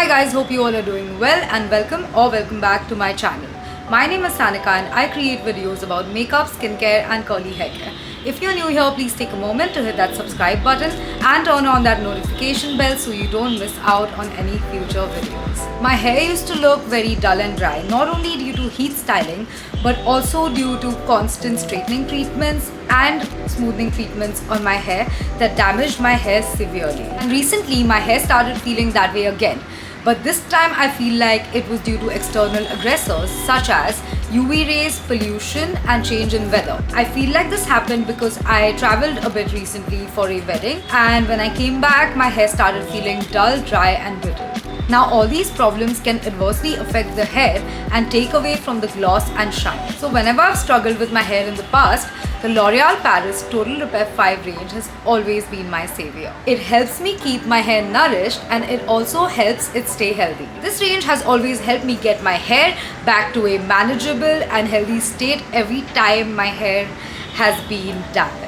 Hi guys, hope you all are doing well and welcome back to my channel. My name is Sanika and I create videos about makeup, skincare and curly hair care. If you're new here, please take a moment to hit that subscribe button and turn on that notification bell so you don't miss out on any future videos. My hair used to look very dull and dry, not only due to heat styling but also due to constant straightening treatments and smoothing treatments on my hair that damaged my hair severely. And recently my hair started feeling that way again. But this time I feel like it was due to external aggressors such as UV rays, pollution and change in weather. I feel like this happened because I traveled a bit recently for a wedding, and when I came back my hair started feeling dull, dry and brittle. Now all these problems can adversely affect the hair and take away from the gloss and shine. So whenever I've struggled with my hair in the past, the L'Oreal Paris Total Repair 5 range has always been my savior. It helps me keep my hair nourished and it also helps it stay healthy. This range has always helped me get my hair back to a manageable and healthy state every time my hair has been damaged.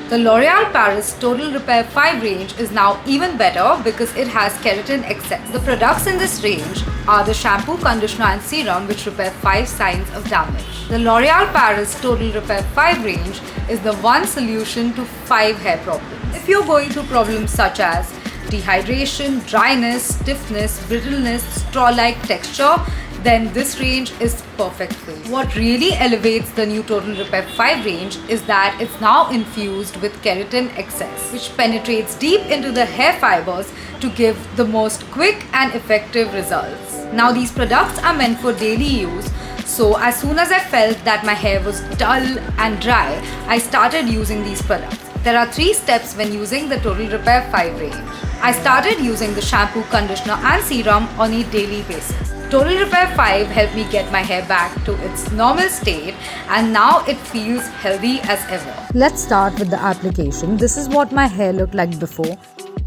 The L'Oreal Paris Total Repair 5 range is now even better because it has keratin excess. The products in this range are the shampoo, conditioner and serum which repair 5 signs of damage. The L'Oreal Paris Total Repair 5 range is the one solution to 5 hair problems. If you're going through problems such as dehydration, dryness, stiffness, brittleness, straw-like texture, then this range is perfect for you. What really elevates the new Total Repair 5 range is that it's now infused with keratin excess, which penetrates deep into the hair fibers to give the most quick and effective results. Now these products are meant for daily use, so as soon as I felt that my hair was dull and dry, I started using these products. There are 3 steps when using the Total Repair 5 range. I started using the shampoo, conditioner and serum on a daily basis. Total Repair 5 helped me get my hair back to its normal state and now it feels healthy as ever. Let's start with the application. This is what my hair looked like before.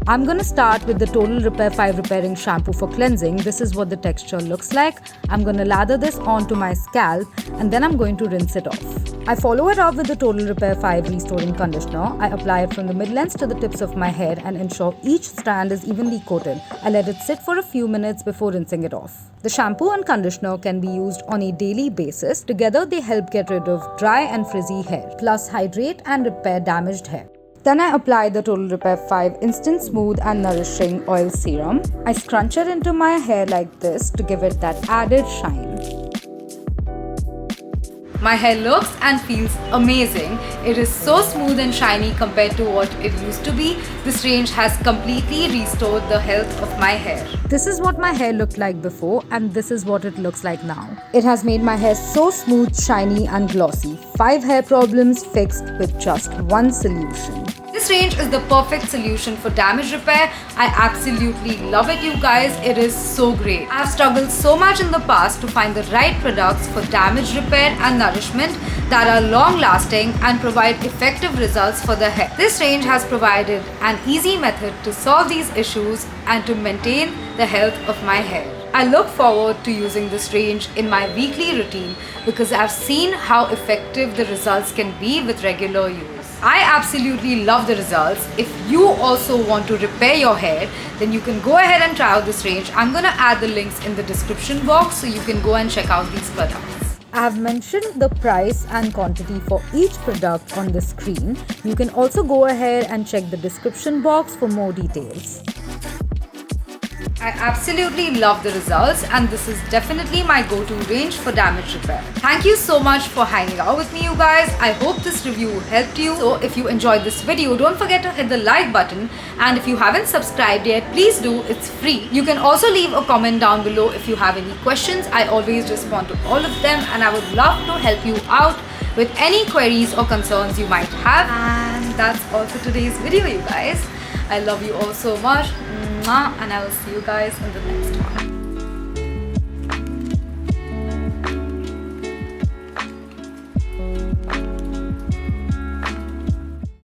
I'm gonna start with the Total Repair 5 Repairing Shampoo for cleansing. This is what the texture looks like. I'm gonna lather this onto my scalp and then I'm going to rinse it off. I follow it up with the Total Repair 5 Restoring Conditioner. I apply it from the mid ends to the tips of my hair and ensure each strand is evenly coated. I let it sit for a few minutes before rinsing it off. The shampoo and conditioner can be used on a daily basis. Together they help get rid of dry and frizzy hair, plus hydrate and repair damaged hair. Then I apply the Total Repair 5 Instant Smooth and Nourishing Oil Serum. I scrunch it into my hair like this to give it that added shine. My hair looks and feels amazing. It is so smooth and shiny compared to what it used to be. This range has completely restored the health of my hair. This is what my hair looked like before and this is what it looks like now. It has made my hair so smooth, shiny and glossy. 5 hair problems fixed with just one solution. This range is the perfect solution for damage repair. I absolutely love it, you guys. It is so great. I have struggled so much in the past to find the right products for damage repair and nourishment that are long lasting and provide effective results for the hair. This range has provided an easy method to solve these issues and to maintain the health of my hair. I look forward to using this range in my weekly routine because I've seen how effective the results can be with regular use. I absolutely love the results. If you also want to repair your hair, then you can go ahead and try out this range. I'm gonna add the links in the description box so you can go and check out these products. I have mentioned the price and quantity for each product on the screen. You can also go ahead and check the description box for more details. I absolutely love the results and this is definitely my go-to range for damage repair. Thank you so much for hanging out with me, you guys. I hope this review helped you. So if you enjoyed this video, don't forget to hit the like button, and if you haven't subscribed yet, please do. It's free. You can also leave a comment down below if you have any questions. I always respond to all of them and I would love to help you out with any queries or concerns you might have. And that's all for today's video, you guys. I love you all so much. And I will see you guys in the next one.